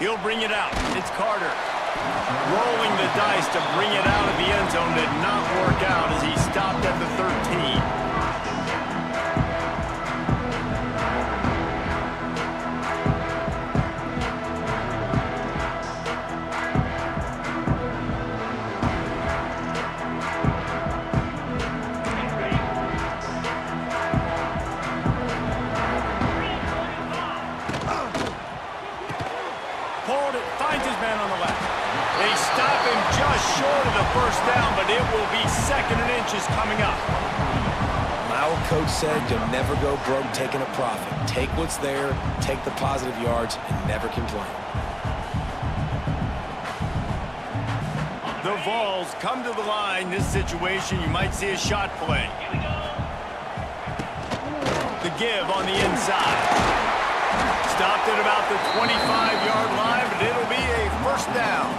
He'll bring it out. It's Carter. Rolling the dice to bring it out of the end zone did not work out as he stopped at the 13. Finds his man on the left. They stop him just short of the first down, but it will be 2nd and inches coming up. My old coach said you'll never go broke taking a profit. Take what's there, take the positive yards, and never complain. The Vols come to the line. This situation, you might see a shot play. The give on the inside. Stopped at about the 25-yard line, but it'll be a first down.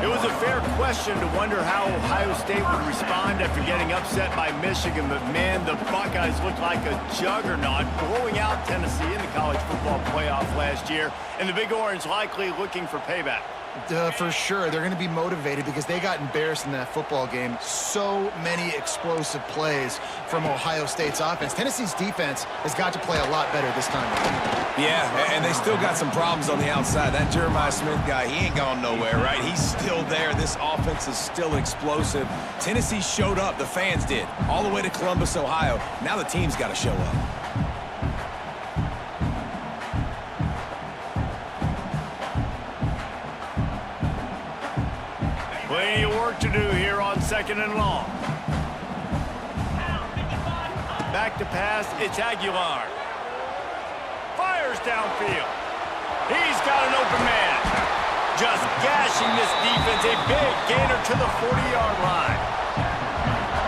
It was a fair question to wonder how Ohio State would respond after getting upset by Michigan, but man, the Buckeyes looked like a juggernaut, blowing out Tennessee in the college football playoff last year, and the Big Orange likely looking for payback. For sure. They're going to be motivated because they got embarrassed in that football game. So many explosive plays from Ohio State's offense. Tennessee's defense has got to play a lot better this time. Yeah, and they still got some problems on the outside. That Jeremiah Smith guy, he ain't gone nowhere, right? He's still there. This offense is still explosive. Tennessee showed up. The fans did. All the way to Columbus, Ohio. Now the team's got to show up. Plenty of work to do here on 2nd and long. Back to pass, it's Aguilar. Fires downfield. He's got an open man. Just gashing this defense, a big gainer to the 40-yard line.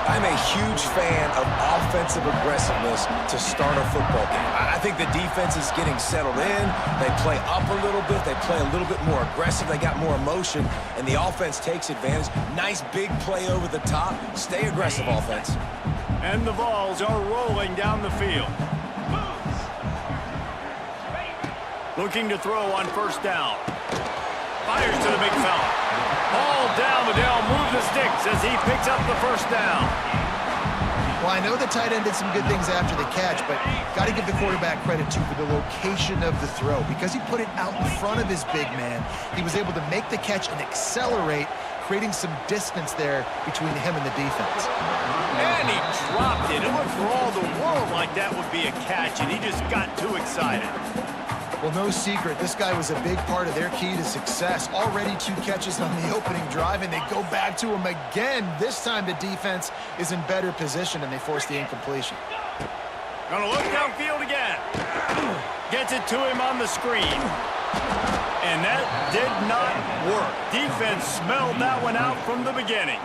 I'm a huge fan of offensive aggressiveness to start a football game. I think the defense is getting settled in. They play up a little bit. They play a little bit more aggressive. They got more emotion, and the offense takes advantage. Nice big play over the top. Stay aggressive, offense. And the Vols are rolling down the field. Looking to throw on first down. Fires to the big fella. Ball down, but they'll move the sticks as he picks up the first down. Well, I know the tight end did some good things after the catch, but got to give the quarterback credit, too, for the location of the throw. Because he put it out in front of his big man, he was able to make the catch and accelerate, creating some distance there between him and the defense. And he dropped it. It looked for all the world like that would be a catch, and he just got too excited. Well, no secret, this guy was a big part of their key to success. Already 2 catches on the opening drive, and they go back to him again. This time the defense is in better position, and they force the incompletion. Gonna look downfield again. Gets it to him on the screen. And that did not work. Defense smelled that one out from the beginning.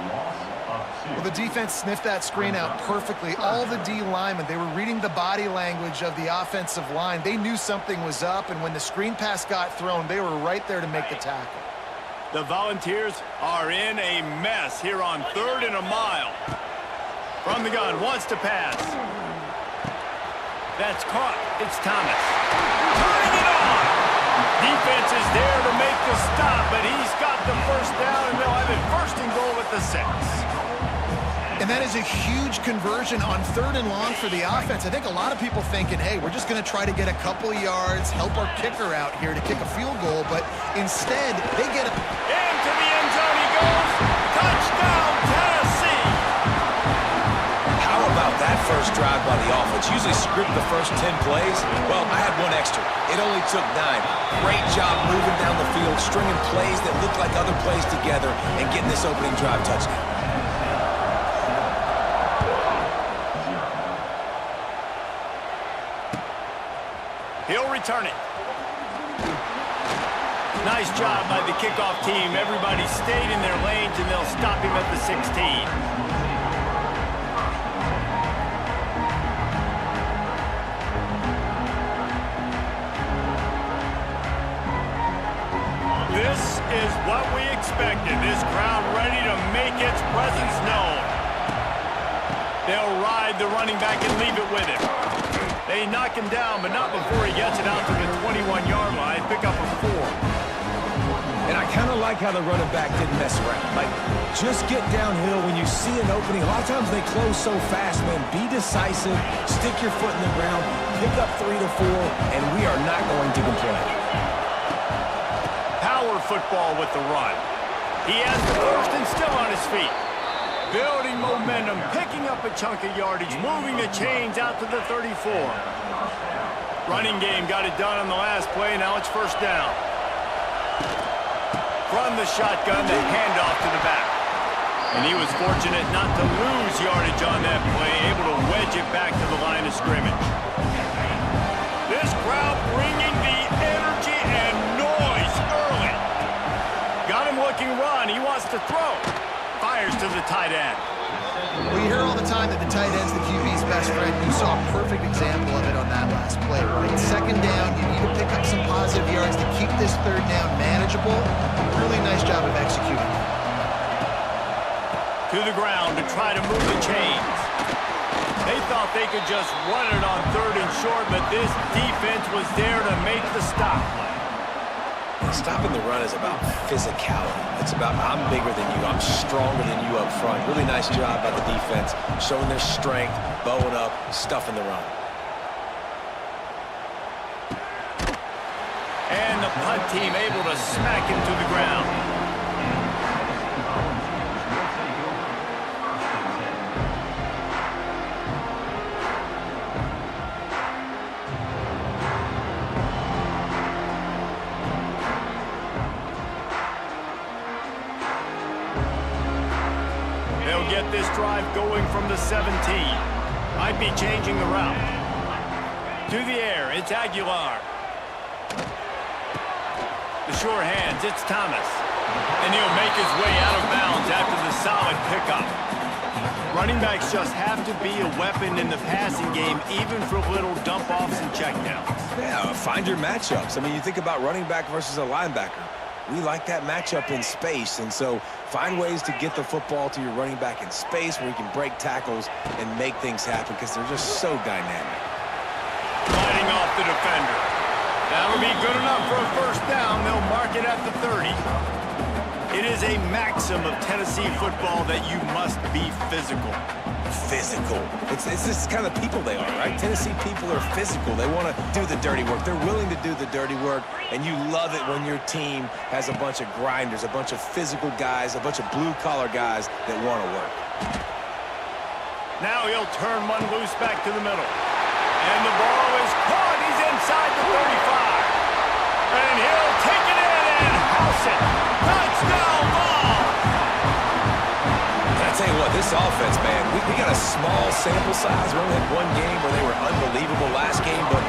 Well, the defense sniffed that screen out perfectly. All the D linemen, they were reading the body language of the offensive line. They knew something was up, and when the screen pass got thrown, they were right there to make the tackle. The Volunteers are in a mess here on 3rd and a mile. From the gun, wants to pass. That's caught. It's Thomas. Turning it on! Defense is there to make the stop, but he's got the first down, and they'll have it 1st and goal at the 6. And that is a huge conversion on 3rd and long for the offense. I think a lot of people thinking, hey, we're just going to try to get a couple of yards, help our kicker out here to kick a field goal, but instead, they get it. Into the end zone he goes. Touchdown, Tennessee! How about that first drive by the offense? Usually script the first 10 plays. Well, I had one extra. It only took 9. Great job moving down the field, stringing plays that look like other plays together, and getting this opening drive touchdown. He'll return it. Nice job by the kickoff team. Everybody stayed in their lanes, and they'll stop him at the 16. This is what we expected. This crowd ready to make its presence known. They'll ride the running back and leave it with him. They knock him down, but not before he gets it out to the 21-yard line. Pick up a 4. kind of like how the running back didn't mess around. Like, just get downhill when you see an opening. A lot of times they close so fast, man. Be decisive, stick your foot in the ground, pick up 3 to 4, and we are not going to complain. Power football with the run. He has the first and still on his feet. Building momentum, picking up a chunk of yardage, moving the chains out to the 34. Running game got it done on the last play. Now it's first down. From the shotgun, the handoff to the back. And he was fortunate not to lose yardage on that play, able to wedge it back to the line of scrimmage. This crowd bringing the energy and noise early. Got him looking run. He wants to throw. Fires to the tight end. Well, you hear all the time that the tight end's the QB's best friend. You saw a perfect example of it on that last play, right? Second down, you need to pick up some positive yards to keep this third down manageable. Really nice job of executing. To the ground to try to move the chains. They thought they could just run it on third and short, but this defense was there to make the stop. Stopping the run is about physicality. It's about I'm bigger than you, I'm stronger than you up front. Really nice job by the defense, showing their strength, bowing up, stuffing the run. And the punt team able to smack him to the ground. They'll get this drive going from the 17. Might be changing the route. To the air, it's Aguilar. The sure hands, it's Thomas. And he'll make his way out of bounds after the solid pickup. Running backs just have to be a weapon in the passing game, even for little dump-offs and checkdowns. Yeah, find your matchups. I mean, you think about running back versus a linebacker. We like that matchup in space, and so find ways to get the football to your running back in space where you can break tackles and make things happen because they're just so dynamic. Fighting off the defender. That'll be good enough for a first down. They'll mark it at the 30. It is a maxim of Tennessee football that you must be physical. Physical. It's this kind of people they are, right? Tennessee people are physical. They want to do the dirty work. They're willing to do the dirty work, and you love it when your team has a bunch of grinders, a bunch of physical guys, a bunch of blue-collar guys that want to work. Now he'll turn one loose back to the middle. And the ball is caught. He's inside the 35. And he'll take it in and house it. Touchdown ball! I tell you what, this offense, man, we got a small sample size. We only had one game where they were unbelievable last game, but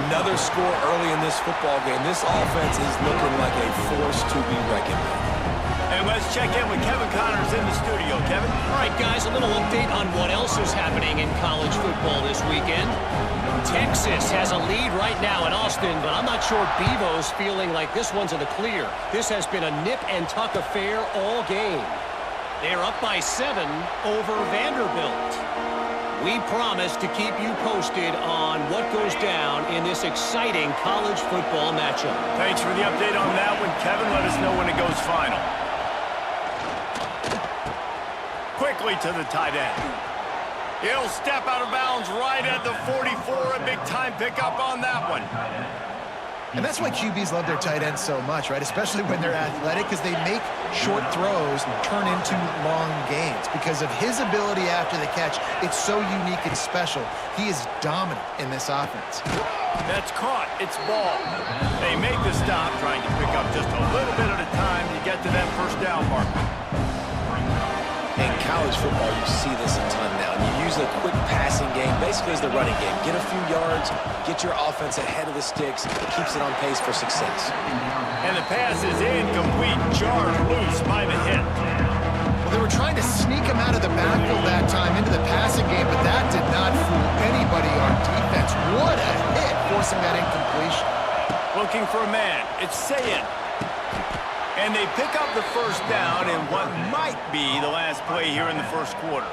another score early in this football game. This offense is looking like a force to be reckoned with. And let's check in with Kevin Connors in the studio. Kevin? All right, guys, a little update on what else is happening in college football this weekend. Texas has a lead right now in Austin, but I'm not sure Bevo's feeling like this one's in the clear. This has been a nip-and-tuck affair all game. They're up by 7 over Vanderbilt. We promise to keep you posted on what goes down in this exciting college football matchup. Thanks for the update on that one, Kevin. Let us know when it goes final. Quickly to the tight end. He'll step out of bounds right at the 44. A big-time pickup on that one. And that's why QBs love their tight ends so much, right? Especially when they're athletic, because they make short throws turn into long gains. Because of his ability after the catch, it's so unique and special. He is dominant in this offense. That's caught. It's ball. They make the stop, trying to pick up just a little bit at a time to get to that first down marker. In college football, you see this a ton now. You use a quick passing game, basically as the running game. Get a few yards, get your offense ahead of the sticks, keeps it on pace for success. And the pass is incomplete, jarred loose by the hit. Well, they were trying to sneak him out of the backfield that time into the passing game, but that did not fool anybody on defense. What a hit, forcing that incompletion. Looking for a man. It's Sayin. And they pick up the first down in what might be the last play here in the first quarter.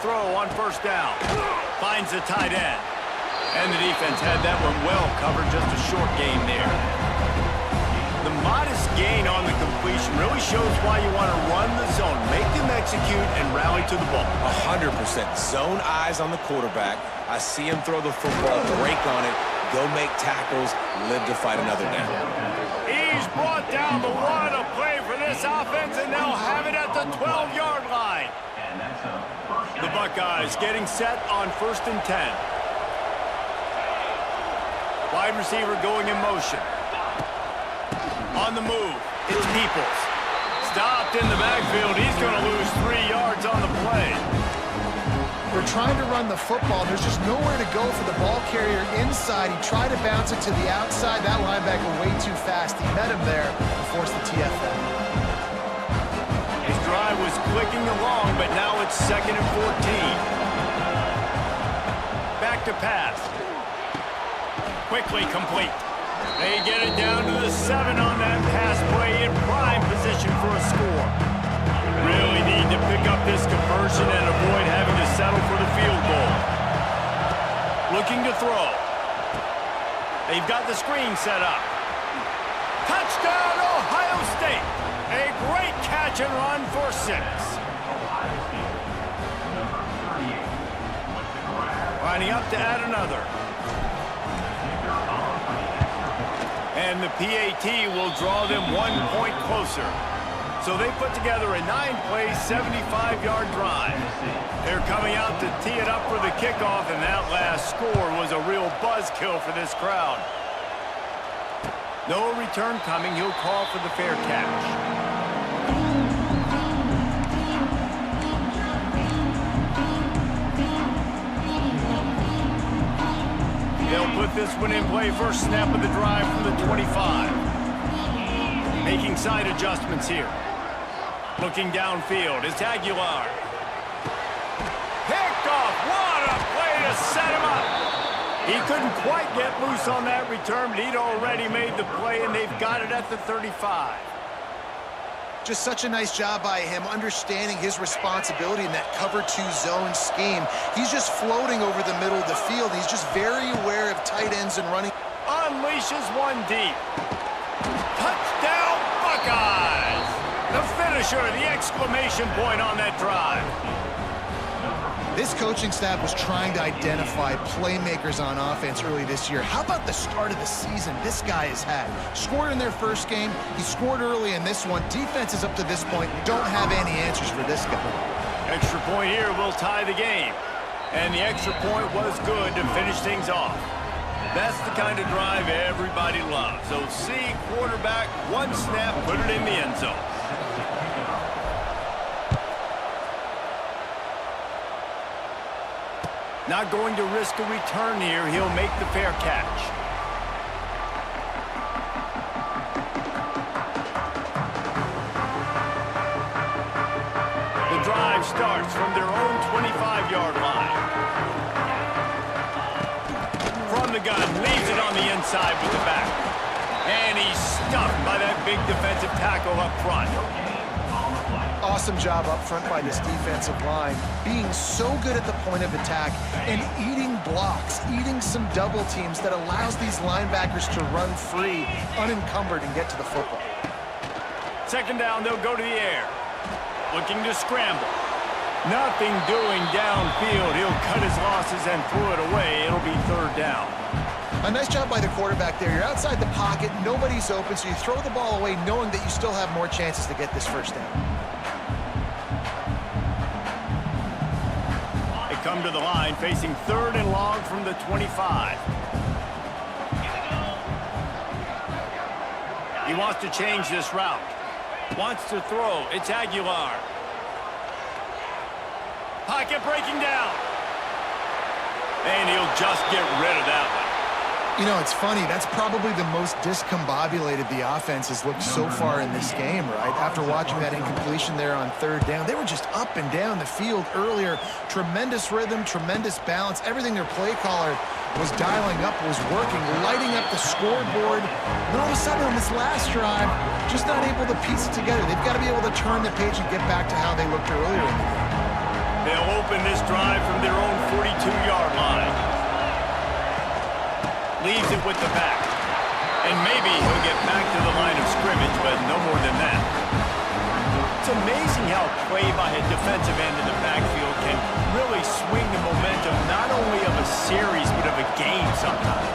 throw on first down. Finds the tight end. And the defense had that one well covered, just a short gain there. The modest gain on the completion really shows why you want to run the zone, make them execute, and rally to the ball. 100%. Zone eyes on the quarterback. I see him throw the football, break on it, go make tackles, live to fight another down. He's brought down the one. A play for this offense, and they'll have it at the 12-yard line. The Buckeyes getting set on 1st and 10. Wide receiver going in motion. On the move, it's Peoples. Stopped in the backfield. He's going to lose 3 yards on the play. They're trying to run the football. There's just nowhere to go for the ball carrier inside. He tried to bounce it to the outside. That linebacker way too fast. He met him there and forced the TFL. His drive was clicking along, but now it's 2nd and 14. Back to pass. Quickly complete. They get it down to the 7 on that pass play in prime position for a score. Really need to pick up this conversion and avoid having to settle for the field goal. Looking to throw. They've got the screen set up. Touchdown, Ohio State. A great catch and run for 6. Lining up to add another. And the PAT will draw them 1 point closer. So they put together a 9-play, 75-yard drive. They're coming out to tee it up for the kickoff, and that last score was a real buzzkill for this crowd. No return coming. He'll call for the fair catch. They'll put this one in play. First snap of the drive from the 25. Making side adjustments here. Looking downfield. It's Aguilar. Picked off. What a play to set him up. He couldn't quite get loose on that return, but he'd already made the play, and they've got it at the 35. Just such a nice job by him, understanding his responsibility in that cover 2 zone scheme. He's just floating over the middle of the field. He's just very aware of tight ends and running. Unleashes one deep. Touchdown, Buckeyes! The finisher, the exclamation point on that drive. This coaching staff was trying to identify playmakers on offense early this year. How about the start of the season this guy has had? Scored in their first game. He scored early in this one. Defenses up to this point don't have any answers for this guy. Extra point here will tie the game. And the extra point was good to finish things off. That's the kind of drive everybody loves. So see quarterback, one snap, put it in the end zone. Not going to risk a return here. He'll make the fair catch. The drive starts from their own 25-yard line. From the gun, leaves it on the inside with the back. And he's stuffed by that big defensive tackle up front. Awesome job up front by this defensive line, being so good at the point of attack and eating blocks, eating some double teams that allows these linebackers to run free, unencumbered, and get to the football. Second down, they'll go to the air. Looking to scramble. Nothing doing downfield. He'll cut his losses and throw it away. It'll be third down. A nice job by the quarterback there. You're outside the pocket, nobody's open, so you throw the ball away knowing that you still have more chances to get this first down. Come to the line, facing third and long from the 25. He wants to change this route. Wants to throw. It's Aguilar. Pocket breaking down. And he'll just get rid of that one. You know, it's funny. That's probably the most discombobulated the offense has looked so far in this game, right? After watching that incompletion there on third down, they were just up and down the field earlier. Tremendous rhythm, tremendous balance. Everything their play caller was dialing up was working, lighting up the scoreboard. Then all of a sudden on this last drive, just not able to piece it together. They've got to be able to turn the page and get back to how they looked earlier in the game. They'll open open this drive from their own 42-yard line. Leaves it with the back. And maybe he'll get back to the line of scrimmage, but no more than that. It's amazing how play by a defensive end in the backfield can really swing the momentum not only of a series, but of a game sometimes.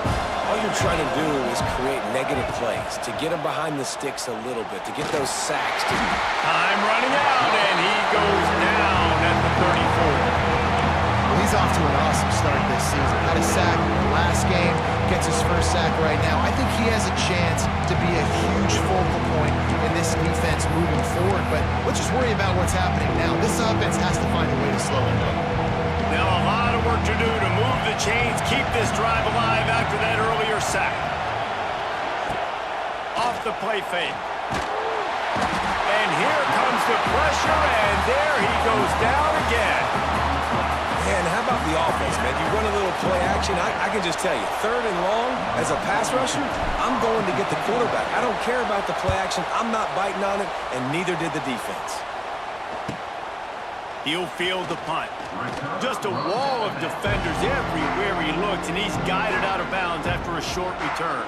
All you're trying to do is create negative plays, to get them behind the sticks a little bit, to get those sacks. Time running out, and he goes down at the 34. Well, he's off to an awesome start this season. Had a sack in the last game, gets his first sack right now. I think he has a chance to be a huge focal point in this defense moving forward, but let's just worry about what's happening now. This offense has to find a way to slow him down. Now a lot of work to do to move the chains, keep this drive alive after that earlier sack. Off the play fake. And here comes the pressure, and there he goes down again. Man, how about the offense, man? You run a little play action. I can just tell you, 3rd and long, as a pass rusher, I'm going to get the quarterback. I don't care about the play action. I'm not biting on it, and neither did the defense. He'll field the punt. Just a wall of defenders everywhere he looks, and he's guided out of bounds after a short return.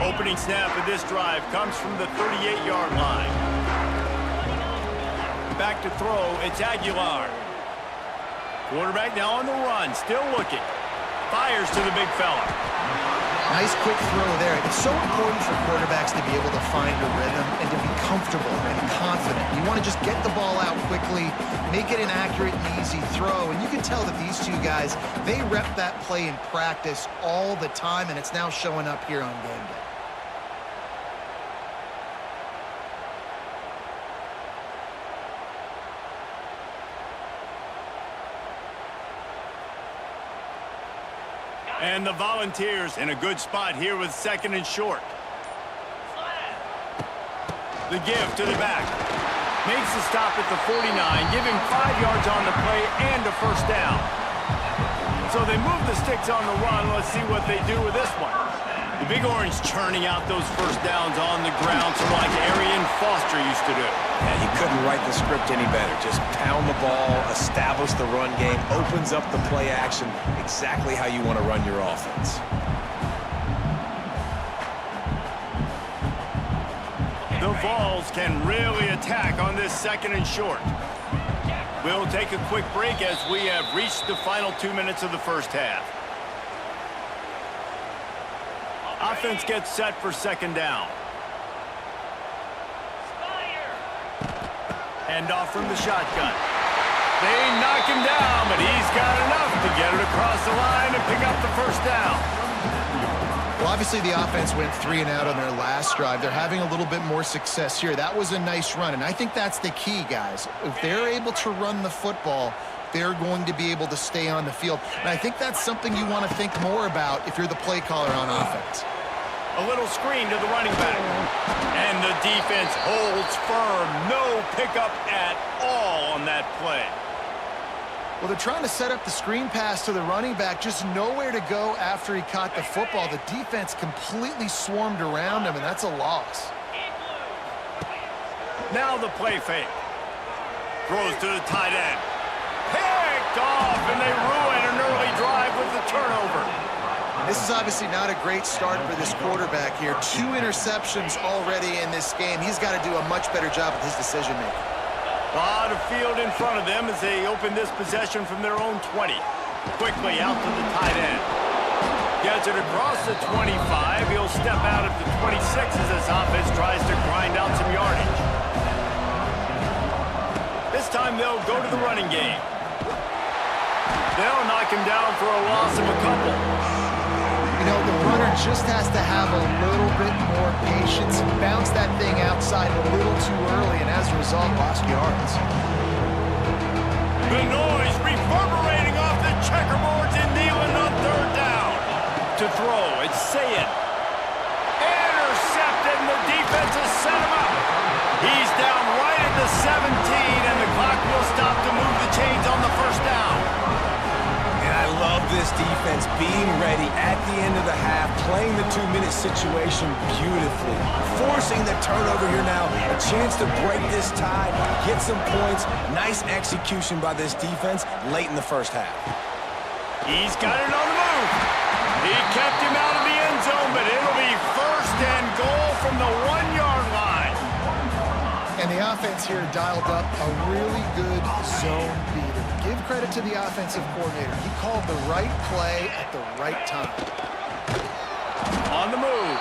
Opening snap of this drive comes from the 38-yard line. Back to throw, it's Aguilar. Quarterback now on the run, still looking. Fires to the big fella. Nice quick throw there. It's so important for quarterbacks to be able to find a rhythm and to be comfortable and confident. You want to just get the ball out quickly, make it an accurate and easy throw. And you can tell that these two guys, they rep that play in practice all the time, and it's now showing up here on game day. And the Volunteers in a good spot here with 2nd and short. The give to the back. Makes the stop at the 49, giving 5 yards on the play and a first down. So they move the sticks on the run. Let's see what they do with this one. The Big Orange churning out those first downs on the ground, sort of like Arian Foster used to do. Yeah, he couldn't write the script any better. Just pound the ball, establish the run game, opens up the play action, exactly how you want to run your offense. The Vols can really attack on this 2nd and short. We'll take a quick break as we have reached the final 2 minutes of the first half. Offense gets set for 2nd down. Hand off from the shotgun. They knock him down, but he's got enough to get it across the line and pick up the first down. Well, obviously the offense went 3 and out on their last drive. They're having a little bit more success here. That was a nice run, and I think that's the key, guys. If they're able to run the football, they're going to be able to stay on the field. And I think that's something you want to think more about if you're the play caller on offense. A little screen to the running back. And the defense holds firm. No pickup at all on that play. Well, they're trying to set up the screen pass to the running back, just nowhere to go after he caught the football. The defense completely swarmed around him, and that's a loss. Now the play fake. Throws to the tight end. Picked off, and they ruin an early drive with the turnover. This is obviously not a great start for this quarterback here. 2 interceptions already in this game. He's got to do a much better job with his decision-making. A lot of field in front of them as they open this possession from their own 20. Quickly out to the tight end. Gets it across the 25. He'll step out at the 26 as this offense tries to grind out some yardage. This time they'll go to the running game. They'll knock him down for a loss of a couple. You know, the runner just has to have a little bit more patience. Bounce that thing outside a little too early, and as a result, lost yards. The noise reverberating off the checkerboards and Nealon on 3rd down. To throw, it's Sayed. Intercepted, and the defense has set him up. He's down right at the 17, and the clock will stop to move the chains on the first down. And I love this defense being ready at the end of the half, playing the 2-minute situation beautifully, forcing the turnover here now, a chance to break this tie, get some points. Nice execution by this defense late in the first half. He's got it on the move. He kept him out of the end zone, but it'll be first and goal from the 1-yard line. And the offense here dialed up a really good zone beater. Give credit to the offensive coordinator. He called the right play at the right time. On the move.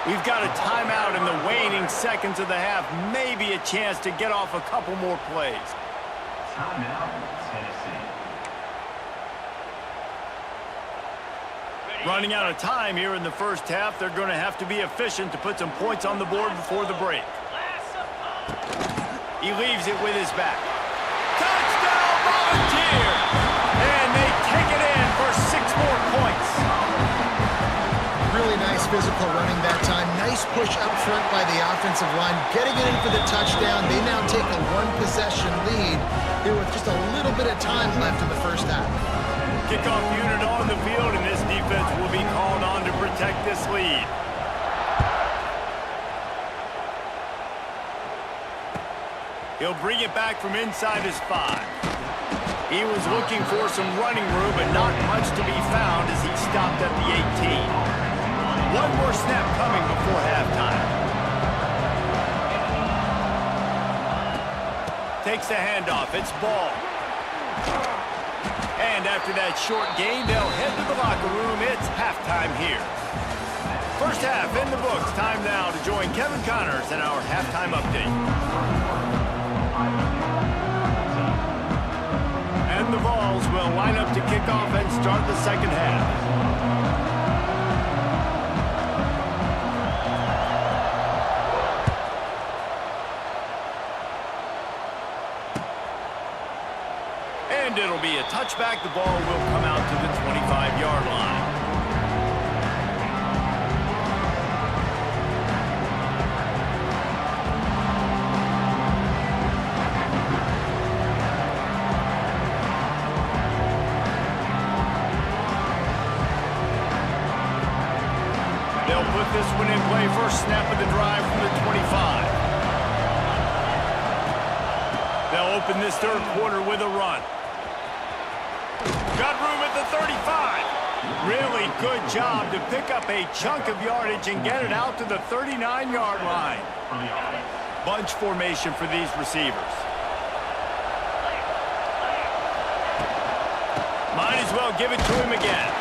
We've got a timeout in the waning seconds of the half. Maybe a chance to get off a couple more plays. Timeout, Tennessee. Running out of time here in the first half. They're going to have to be efficient to put some points on the board before the break. He leaves it with his back. Touchdown, Volunteer! And they take it in for 6 more points. Really nice physical running that time. Nice push up front by the offensive line. Getting it in for the touchdown. They now take a 1-possession lead here with just a little bit of time left in the first half. Kickoff unit on the field, and this defense will be called on to protect this lead. He'll bring it back from inside his 5. He was looking for some running room, but not much to be found as he stopped at the 18. One more snap coming before halftime. Takes the handoff. It's ball. And after that short gain, they'll head to the locker room. It's halftime here. First half in the books. Time now to join Kevin Connors in our halftime update. And the Vols will line up to kick off and start the second half. And it'll be a touchback. The ball will come out to the 25-yard line. They'll put this one in play. First snap of the drive from the 25. They'll open this third quarter with a run. Got room at the 35. Really good job to pick up a chunk of yardage and get it out to the 39-yard line. Bunch formation for these receivers. Might as well give it to him again.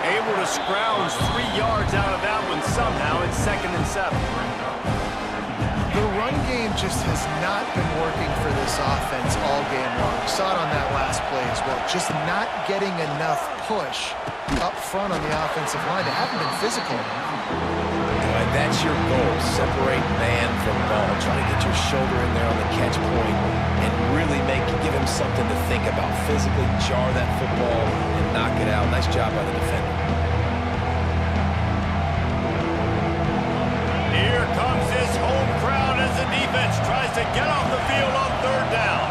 Able to scrounge 3 yards out of that one somehow. It's 2nd and 7. The run game just has not been working for this offense all game long. We saw it on that last play as well. Just not getting enough push up front on the offensive line. They haven't been physical. And that's your goal. Separate man from ball. Try to get your shoulder in there on the catch point and really give him something to think about. Physically jar that football and knock it out. Nice job by the defender. Here comes this home crowd as the defense tries to get off the field on 3rd down.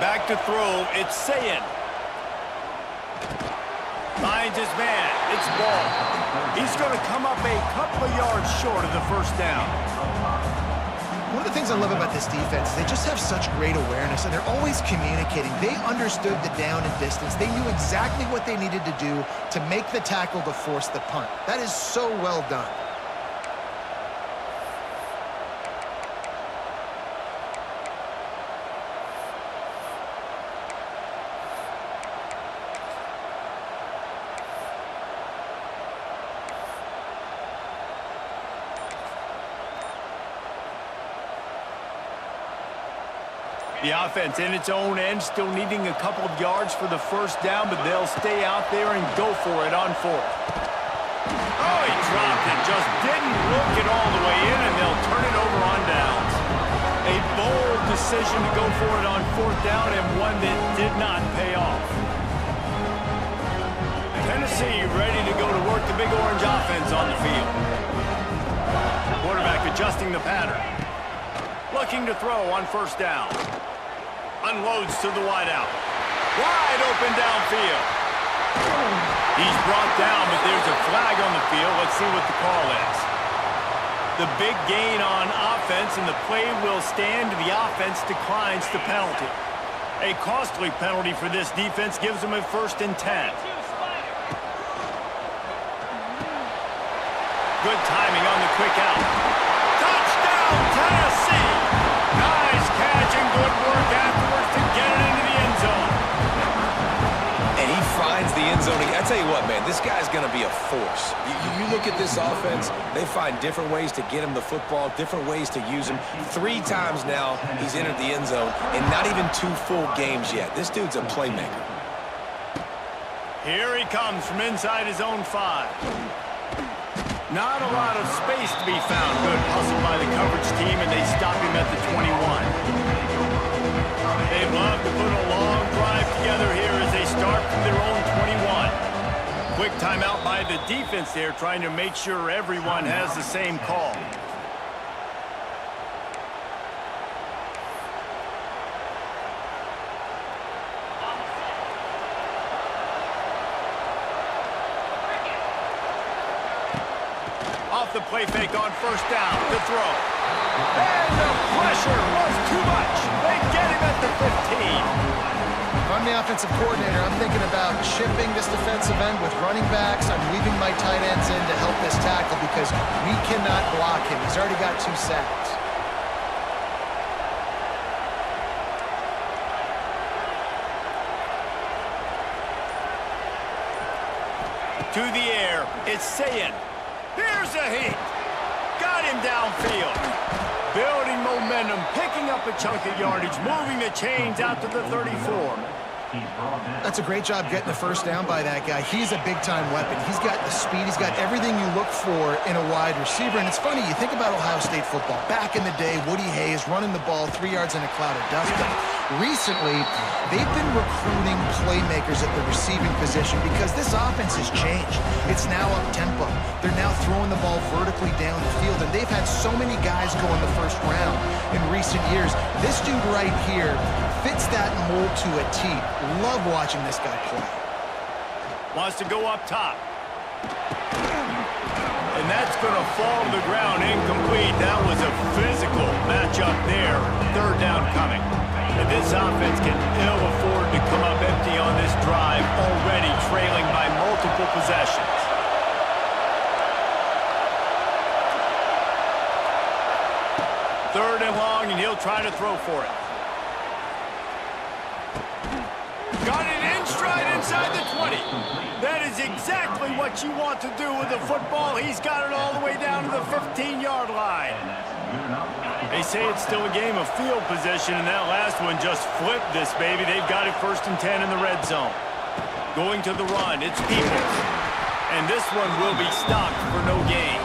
Back to throw. It's Sayin. Finds his man. It's Ball. He's going to come up a couple of yards short of the first down. One of the things I love about this defense is they just have such great awareness, and they're always communicating. They understood the down and distance. They knew exactly what they needed to do to make the tackle to force the punt. That is so well done. The offense in its own end, still needing a couple of yards for the first down, but they'll stay out there and go for it on 4th. Oh, he dropped it. Just didn't look it all the way in, and they'll turn it over on downs. A bold decision to go for it on 4th down, and one that did not pay off. Tennessee ready to go to work the Big Orange offense on the field. Quarterback adjusting the pattern. Looking to throw on 1st down. Unloads to the wideout. Wide open downfield. He's brought down, but there's a flag on the field. Let's see what the call is. The big gain on offense, and the play will stand. The offense declines the penalty. A costly penalty for this defense gives them a 1st and 10. Good timing on the quick out. Touchdown, Tennessee! Nice catch and good work afterwards to get it into the end zone. And he finds the end zone. I tell you what, man, this guy's going to be a force. You look at this offense, they find different ways to get him the football, different ways to use him. 3 times now he's entered the end zone, and not even 2 full games yet. This dude's a playmaker. Here he comes from inside his own 5. Not a lot of space to be found. Good hustle by the coverage team, and they stop him at the 21. They'd love to put a long drive together here as they start from their own 21. Quick timeout by the defense there, trying to make sure everyone has the same call. Off the play fake on 1st down to throw. And the pressure was too much. They get him at the 15. If I'm the offensive coordinator, I'm thinking about chipping this defensive end with running backs. I'm leaving my tight ends in to help this tackle because we cannot block him. He's already got 2 sacks. To the air, it's Sayin. Here's a hit. Got him downfield. Building momentum, picking up a chunk of yardage, moving the chains out to the 34. That's a great job getting the 1st down by that guy. He's a big-time weapon. He's got the speed. He's got everything you look for in a wide receiver. And it's funny, you think about Ohio State football. Back in the day, Woody Hayes running the ball 3 yards in a cloud of dust. But recently, they've been recruiting playmakers at the receiving position because this offense has changed. It's now up-tempo. They're now throwing the ball vertically down the field. And they've had so many guys go in the 1st round in recent years. This dude right here fits that mold to a T. Love watching this guy play. Wants to go up top. And that's going to fall to the ground incomplete. That was a physical matchup there. 3rd down coming. And this offense can ill afford to come up empty on this drive, already trailing by multiple possessions. Third and long, and he'll try to throw for it. Got it in stride inside the 20. That is exactly what you want to do with the football. He's got it all the way down to the 15-yard line. They say it's still a game of field position, and that last one just flipped this baby. They've got it 1st and 10 in the red zone. Going to the run, it's Peoples. And this one will be stopped for no gain.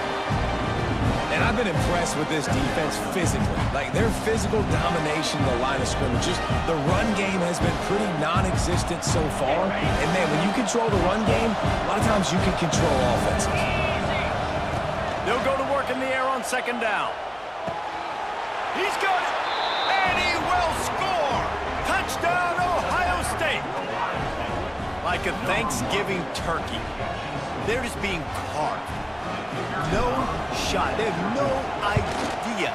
And I've been impressed with this defense physically. Like, their physical domination of the line of scrimmage. Just the run game has been pretty non-existent so far. And, man, when you control the run game, a lot of times you can control offenses. They'll go to work in the air on 2nd down. He's got it. And he will score. Touchdown, Ohio State. Like a Thanksgiving turkey. They're just being carved. No shot. They have no idea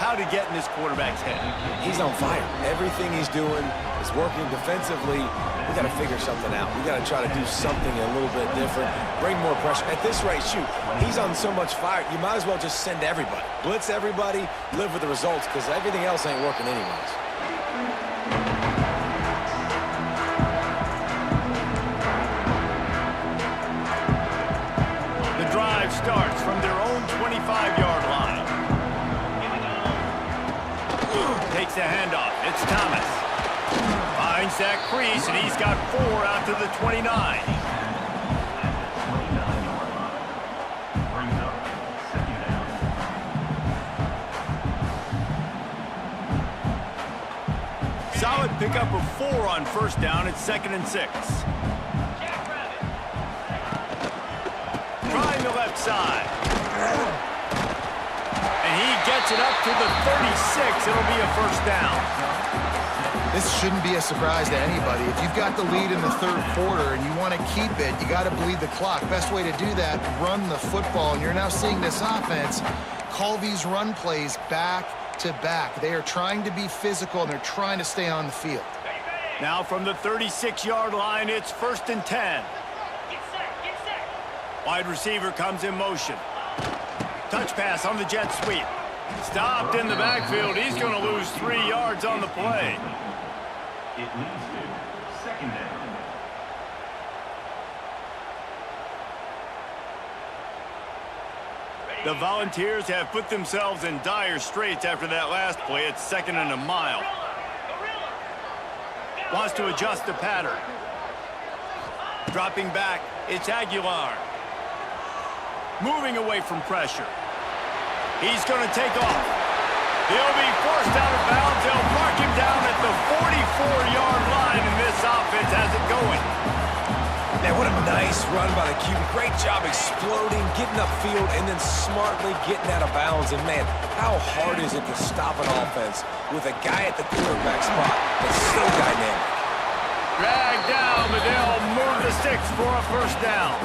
how to get in this quarterback's head. He's on fire. Everything he's doing is working defensively. We got to figure something out. We got to try to do something a little bit different. Bring more pressure. At this rate, shoot, he's on so much fire, you might as well just send everybody. Blitz everybody, live with the results, because everything else ain't working anyways. Starts from their own 25-yard line. Takes the handoff. It's Thomas. Finds that crease, and he's got 4 out to the 29. Solid pickup of 4 on 1st down. It's 2nd and 6. Trying the left side. And he gets it up to the 36. It'll be a 1st down. This shouldn't be a surprise to anybody. If you've got the lead in the third quarter and you want to keep it, you got to bleed the clock. Best way to do that, run the football. And you're now seeing this offense call these run plays back to back. They are trying to be physical, and they're trying to stay on the field. Now from the 36-yard line, it's 1st and 10. Wide receiver comes in motion. Touch pass on the jet sweep. Stopped in the backfield. He's going to lose 3 yards on the play. It leads to 2nd down. The Volunteers have put themselves in dire straits after that last play. It's 2nd and a mile. Wants to adjust the pattern. Dropping back, it's Aguilar. Moving away from pressure. He's going to take off. He'll be forced out of bounds. They'll mark him down at the 44-yard line, and this offense has it going. Man, what a nice run by the QB. Great job exploding, getting upfield, and then smartly getting out of bounds. And, man, how hard is it to stop an offense with a guy at the quarterback spot that's so dynamic? Dragged down, but they'll move the sticks for a 1st down.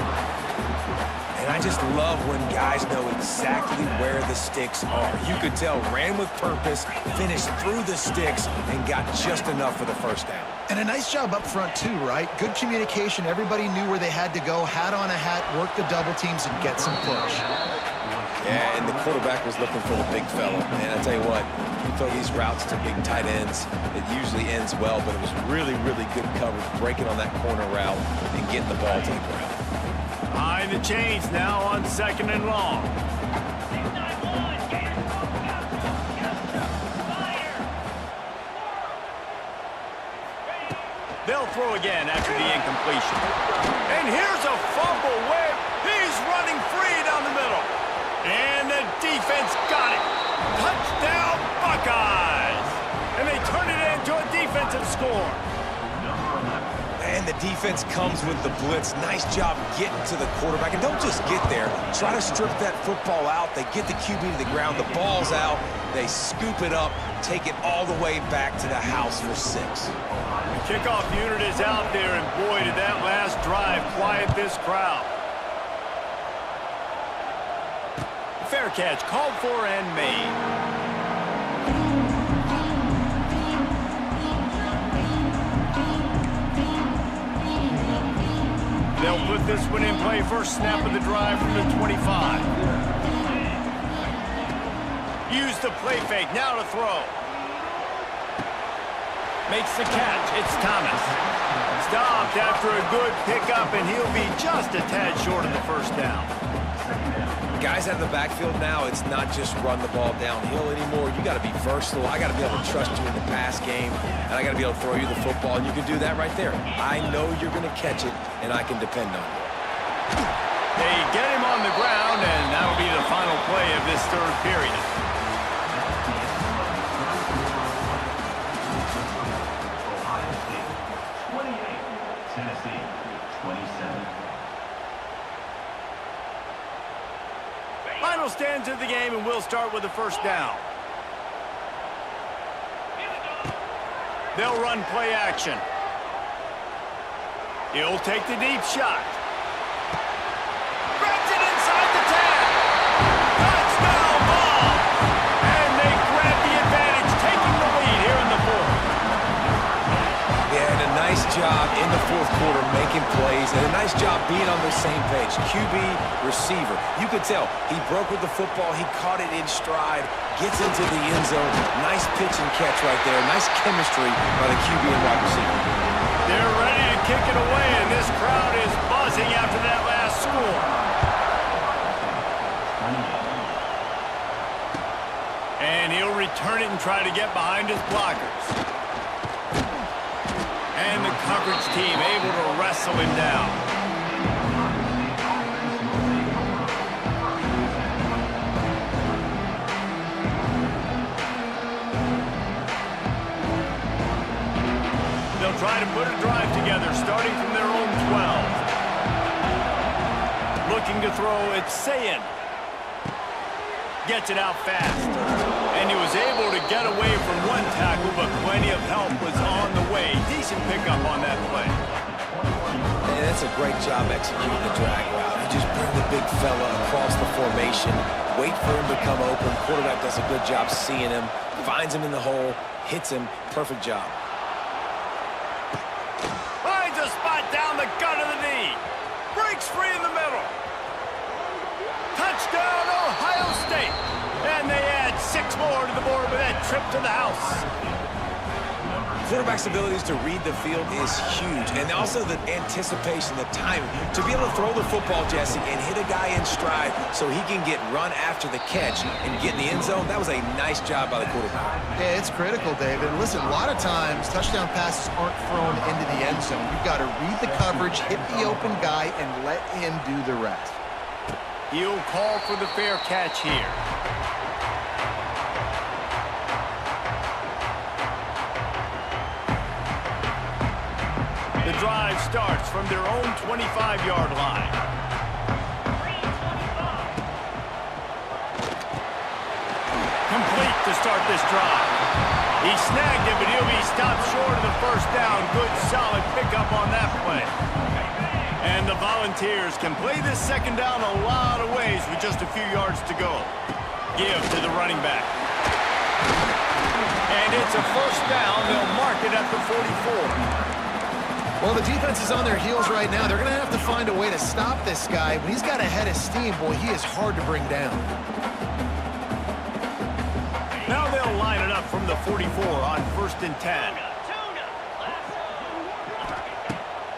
And I just love when guys know exactly where the sticks are. You could tell, ran with purpose, finished through the sticks, and got just enough for the 1st down. And a nice job up front, too, right? Good communication. Everybody knew where they had to go, hat on a hat, work the double teams, and get some push. Yeah, and the quarterback was looking for the big fella. And I tell you what, you throw these routes to big tight ends, it usually ends well, but it was really, really good coverage, breaking on that corner route and getting the ball to the ground. Behind the chains now on 2nd and long. They'll throw again after the incompletion. And here's a fumble where he's running free down the middle. And the defense got it. Touchdown, Buckeyes! And they turn it into a defensive score. And the defense comes with the blitz. Nice job getting to the quarterback. And don't just get there. Try to strip that football out. They get the QB to the ground. The ball's out. They scoop it up, take it all the way back to the house for 6. The kickoff unit is out there, and boy, did that last drive quiet this crowd. Fair catch called for and made. They'll put this one in play. 1st snap of the drive from the 25. Use the play fake. Now to throw. Makes the catch. It's Thomas. Stopped after a good pickup, and he'll be just a tad short of the 1st down. Guys out of the backfield now, it's not just run the ball downhill anymore. You got to be versatile. I got to be able to trust you in the pass game, and I got to be able to throw you the football, and you can do that right there. I know you're going to catch it, and I can depend on you. They get him on the ground, and that'll be the final play of this 3rd period. Ohio State 28, Tennessee 27. Final stands of the game, and we'll start with the 1st down. They'll run play action. He'll take the deep shot. Grabs it inside the 10. Touchdown ball. And they grab the advantage, taking the lead here in the 4th. Yeah, and a nice job in the 4th quarter making plays, and a nice job being on the same page. QB, receiver. You could tell he broke with the football. He caught it in stride, gets into the end zone. Nice pitch and catch right there. Nice chemistry by the QB and wide receiver. They're ready to kick it away, and this crowd is buzzing after that last score. And he'll return it and try to get behind his blockers. And the coverage team able to wrestle him down. They'll try to put a drive together, starting from their own 12. Looking to throw, it's Sayin. gets it out fast. And he was able to get away from one tackle, but plenty of help was on the way. Decent pickup on that play. And that's a great job executing the drag route. You just bring the big fella across the formation, wait for him to come open. Quarterback does a good job seeing him, finds him in the hole, hits him. Perfect job. Finds a spot down the gut of the knee. Breaks free in the middle. Touchdown, Ohio State. And they add 6 more to the board with that trip to the house. Quarterback's abilities to read the field is huge, and also the anticipation, the timing. To be able to throw the football, Jesse, and hit a guy in stride so he can get run after the catch and get in the end zone, that was a nice job by the quarterback. Yeah, it's critical, David. And listen, a lot of times, touchdown passes aren't thrown into the end zone. You've got to read the coverage, hit the open guy, and let him do the rest. He'll call for the fair catch here. The drive starts from their own 25-yard line. Complete to start this drive. He snagged it, but he'll be stopped short of the first down. Good, solid pickup on that play. And the Volunteers can play this second down a lot of ways with just a few yards to go. Give to the running back. And it's a first down. They'll mark it at the 44. Well, the defense is on their heels right now. They're going to have to find a way to stop this guy. When he's got a head of steam, boy, he is hard to bring down. Now they'll line it up from the 44 on 1st and 10.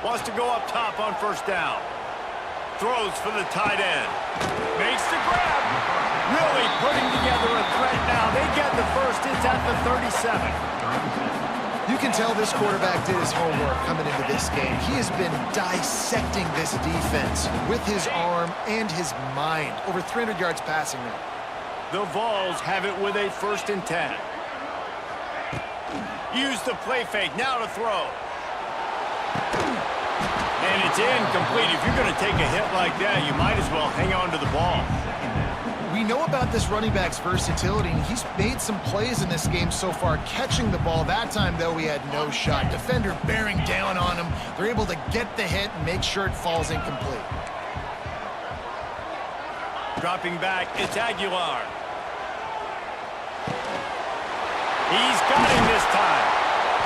Wants to go up top on 1st down. Throws for the tight end. Makes the grab. Really putting together a threat now. They get the first. It's at the 37. You can tell this quarterback did his homework coming into this game. He has been dissecting this defense with his arm and his mind. Over 300 yards passing now. The Vols have it with a 1st and 10. Use the play fake. Now to throw. And it's incomplete. If you're going to take a hit like that, you might as well hang on to the ball. We know about this running back's versatility, and he's made some plays in this game so far, catching the ball. That time, though, he had no shot. Defender bearing down on him. They're able to get the hit and make sure it falls incomplete. Dropping back, it's Aguilar. He's got him this time.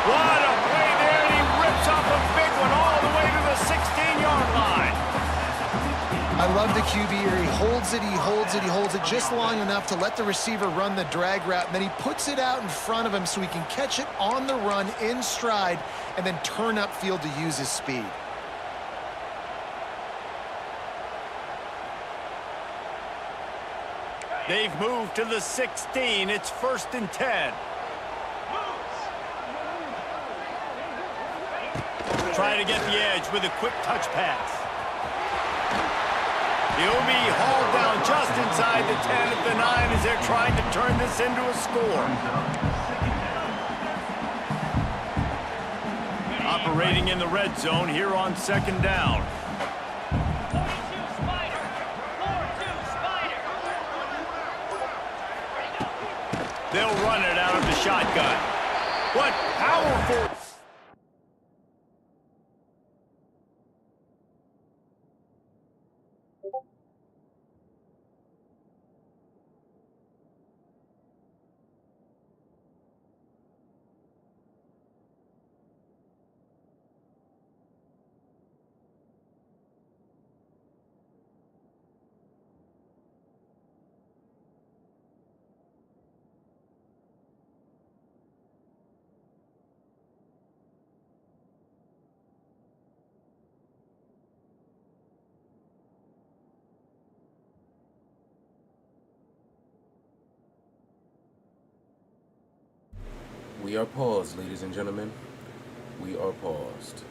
What a play there, and he rips off a big one all the way to the 16-yard line. I love the QB here. He holds it, he holds it, he holds it just long enough to let the receiver run the drag route, and then he puts it out in front of him so he can catch it on the run in stride and then turn upfield to use his speed. They've moved to the 16. It's 1st and 10. Trying to get the edge with a quick touch pass. He'll be hauled down just inside the 10 at the 9 as they're trying to turn this into a score. Operating in the red zone here on 2nd down. They'll run it out of the shotgun. What powerful... We are paused, ladies and gentlemen. We are paused.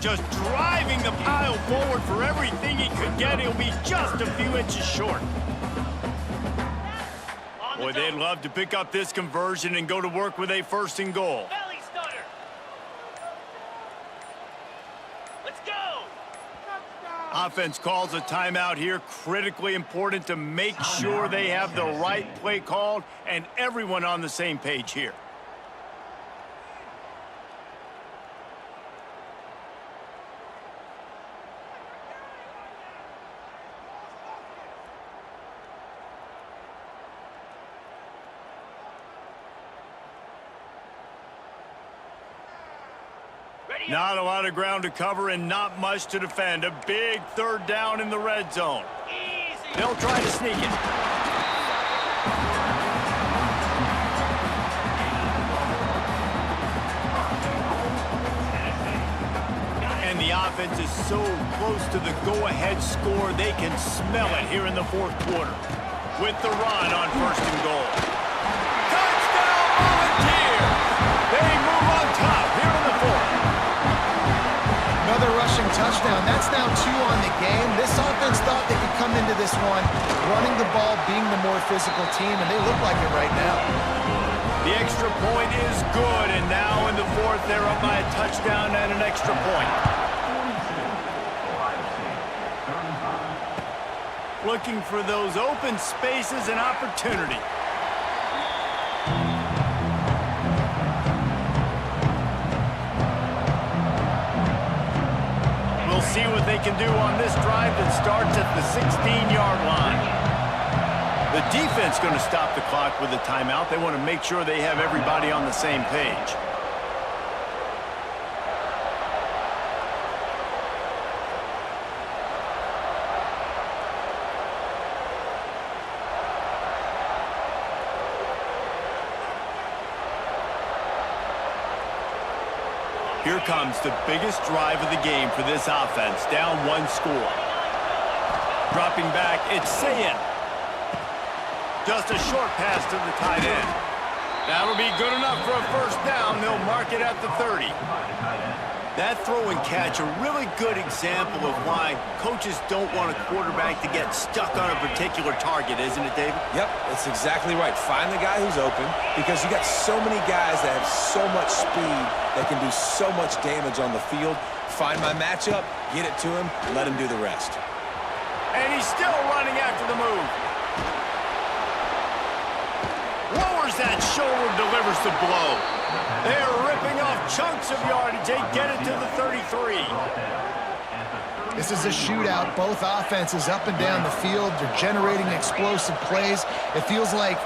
just driving the pile forward for everything he could get. He'll be just a few inches short. Boy, they'd love to pick up this conversion and go to work with a 1st and goal. Belly stunner. Let's go. Offense calls a timeout here. Critically important to make sure they have the right play called and everyone on the same page here. Not a lot of ground to cover and not much to defend. A big 3rd down in the red zone. Easy. They'll try to sneak it. And the offense is so close to the go-ahead score, they can smell it here in the 4th quarter. With the run on 1st and goal. Touchdown, Volunteers! They move on top here in the 4th. Another rushing touchdown. That's now 2 on the game. This offense thought they could come into this one running the ball, being the more physical team, and they look like it right now. The extra point is good, and now in the 4th, they're up by a touchdown and an extra point. Looking for those open spaces and opportunity. See what they can do on this drive that starts at the 16-yard line. The defense going to stop the clock with a timeout. They want to make sure they have everybody on the same page. Here comes the biggest drive of the game for this offense, down 1 score. Dropping back, it's Sayin. Just a short pass to the tight end. That'll be good enough for a 1st down. They'll mark it at the 30. That throw and catch, a really good example of why coaches don't want a quarterback to get stuck on a particular target, isn't it, David? Yep, that's exactly right. Find the guy who's open because you got so many guys that have so much speed that can do so much damage on the field. Find my matchup, get it to him, let him do the rest. And he's still running after the move. Lowers that shoulder, delivers the blow. They're ripping off chunks of yardage. They get it to the 33. This is a shootout. Both offenses up and down the field. They're generating explosive plays. It feels like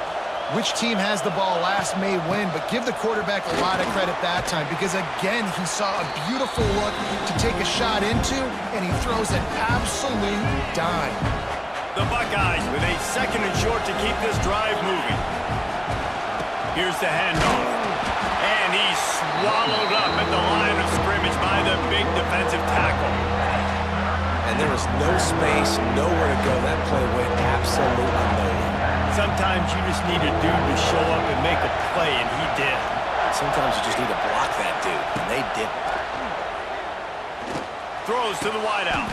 which team has the ball last may win, but give the quarterback a lot of credit that time because, again, he saw a beautiful look to take a shot into, and he throws an absolute dime. The Buckeyes with a 2nd and short to keep this drive moving. Here's the handoff. And he's swallowed up at the line of scrimmage by the big defensive tackle. And there was no space, nowhere to go. That play went absolutely nowhere. Sometimes you just need a dude to show up and make a play, and he did. Sometimes you just need to block that dude, and they didn't. Throws to the wideout.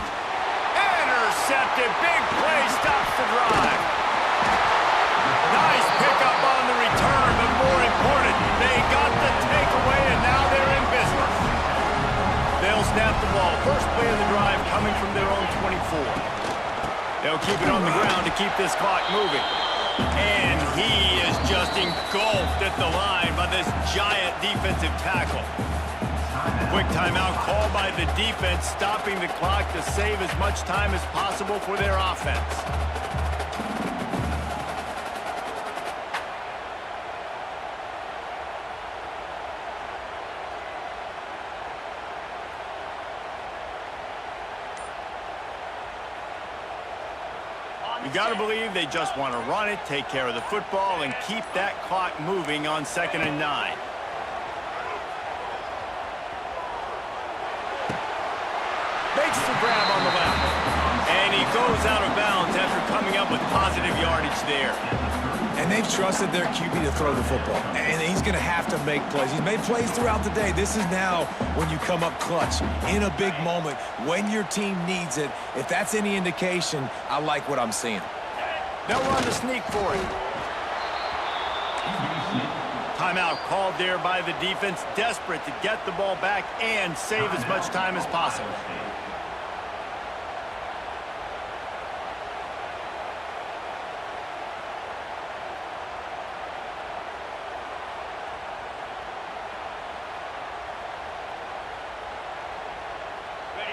Intercepted. Big play stops the drive. Nice pickup on the return, but more important, they got the takeaway, and now they're in business. They'll snap the ball. First play of the drive coming from their own 24. They'll keep it on the ground to keep this clock moving. And he is just engulfed at the line by this giant defensive tackle. Quick timeout called by the defense, stopping the clock to save as much time as possible for their offense. You got to believe they just want to run it, take care of the football, and keep that clock moving on 2nd and 9. Makes the grab on the left. And he goes out of bounds after coming up with positive yardage there. And they've trusted their QB to throw the football. And he's going to have to make plays. He's made plays throughout the day. This is now when you come up clutch in a big moment when your team needs it. If that's any indication, I like what I'm seeing. They'll run the sneak for it. Timeout called there by the defense, desperate to get the ball back and save as much time as possible.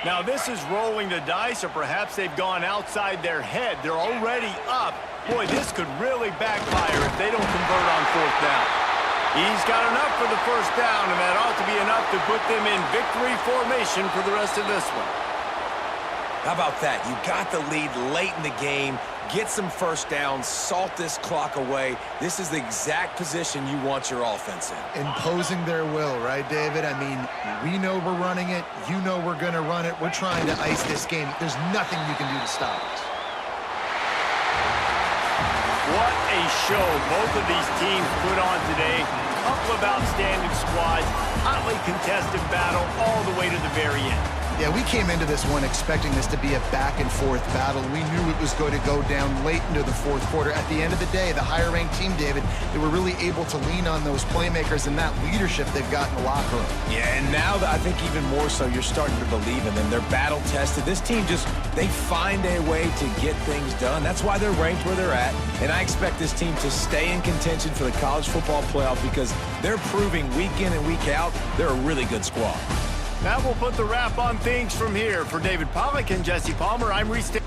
Now this is rolling the dice, or perhaps they've gone outside their head. They're already up. Boy, this could really backfire if they don't convert on 4th down. He's got enough for the 1st down, and that ought to be enough to put them in victory formation for the rest of this one. How about that? You got the lead late in the game. Get some 1st downs, salt this clock away. This is the exact position you want your offense in. Imposing their will, right, David? I mean, we know we're running it. You know we're going to run it. We're trying to ice this game. There's nothing you can do to stop us. What a show both of these teams put on today. A couple of outstanding squads, hotly contested battle all the way to the very end. Yeah, we came into this one expecting this to be a back-and-forth battle. We knew it was going to go down late into the 4th quarter. At the end of the day, the higher-ranked team, David, they were really able to lean on those playmakers and that leadership they've got in the locker room. Yeah, and now I think even more so, you're starting to believe in them. They're battle-tested. This team they find a way to get things done. That's why they're ranked where they're at. And I expect this team to stay in contention for the college football playoff because they're proving week in and week out they're a really good squad. That will put the wrap on things from here. For David Pollack and Jesse Palmer, I'm Reese Davis.